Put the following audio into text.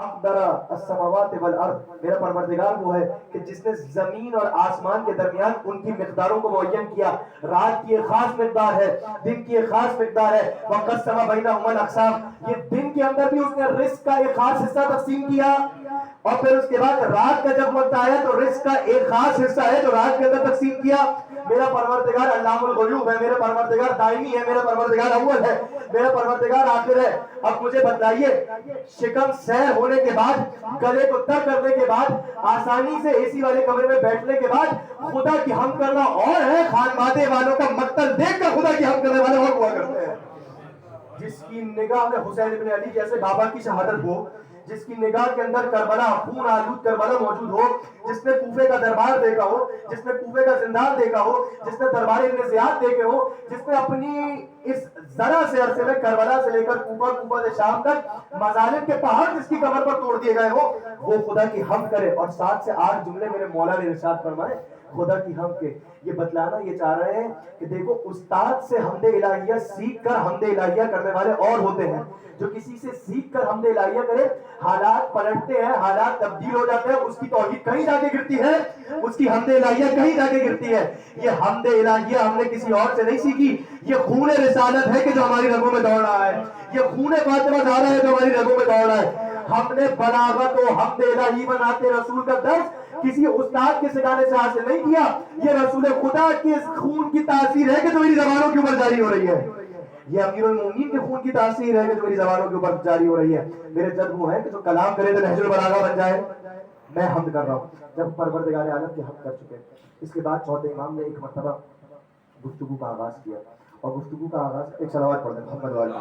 اقدر السماوات والارض، میرا پروردگار وہ ہے کہ جس نے زمین اور آسمان کے درمیان ان کی مقداروں کو معین کیا. رات کی ایک خاص مقدار ہے، دن کی ایک خاص مقدار ہے. وقسم بینہما الاقسام، یہ دن کے اندر بھی اس نے رزق کا ایک خاص حصہ تقسیم کیا، اور پھر اس کے بعد رات کا جب وقت آیا تو رزق کا ایک خاص حصہ ہے جو رات کے اندر تقسیم کیا. میرا پروردگار علام الغیوب ہے، میرا پروردگار دائمی ہے، میرا پروردگار اول ہے، میرا پروردگار آخر ہے. اب مجھے بتلائیے، شکم سیر ہونے کے بعد، گلے کو تر کرنے کے بعد، آسانی سے اے سی والے کمرے میں بیٹھنے کے بعد خدا کی حمد کرنا اور ہے خانوادے والوں کا مقتل دیکھ کر خدا کی حمد کرنے والے اور ہوا کرتے ہیں. جس کی نگاہ میں حسین ابن علی جیسے بابا کی شہادت ہو، جس کی نگاہ کے اندر کربلا، خون آلود کربلا موجود ہو، جس نے کوفے کا دربار دیکھا ہو، جس نے کوفے کا زندان دیکھا ہو، جس نے دربار ابن زیاد دیکھے ہو، جس نے اپنی اس ذرا سے عرصے میں کربلا سے لے کر کوفہ، کوفہ سے شام تک مظالم کے پہاڑ جس کی کمر پر توڑ دیے گئے ہو، وہ خدا کی حمد کرے. اور 7 سے 8 جملے میرے مولا نے ارشاد فرمائے خدا کی حمد کے. یہ بتلانا یہ چاہ رہے ہیں کہ دیکھو، استاد سے حمد الہیہ سیکھ کر حمد الہیہ کرنے والے اور ہوتے ہیں. جو کسی سے سیکھ کر حمد الہیہ کرے، حالات پلٹتے ہیں، حالات تبدیل ہو جاتے ہیں، اس کی توحید کہیں جا کے گرتی ہے، اس کی حمد الہیہ کہیں جا کے گرتی ہے. یہ حمد الہیہ ہم نے کسی اور سے نہیں سیکھی، یہ خون رسالت ہے کہ جو ہماری رگوں میں دوڑ رہا ہے، یہ خون فاطمہ زہرا ہے جو ہماری رگوں میں دوڑ رہا ہے. ہم نے بلاغت و حمد الہی بناتے رسول کا درس کسی استاد کے سکھانے سے حاصل نہیں کیا، یہ رسول خدا کے خون کی تاثیر ہے کہ جو میری زبانوں کے اوپر جاری ہو رہی ہے. یہ امیر المومنین کے خون کی تاثیر ہے کہ جو میری زبانوں کے اوپر جاری ہو رہی ہے. میرے جد وہ ہے کہ جو کلام کرے تو نہج البلاغہ بن جائے. میں حمد کر رہا ہوں. جب پروردگار عالم کی حمد کر چکے، اس کے بعد چوتھے امام نے ایک مرتبہ گفتگو کا آغاز کیا، اور گفتگو کا آغاز ایک صلوات پڑھ دیں محمد والی.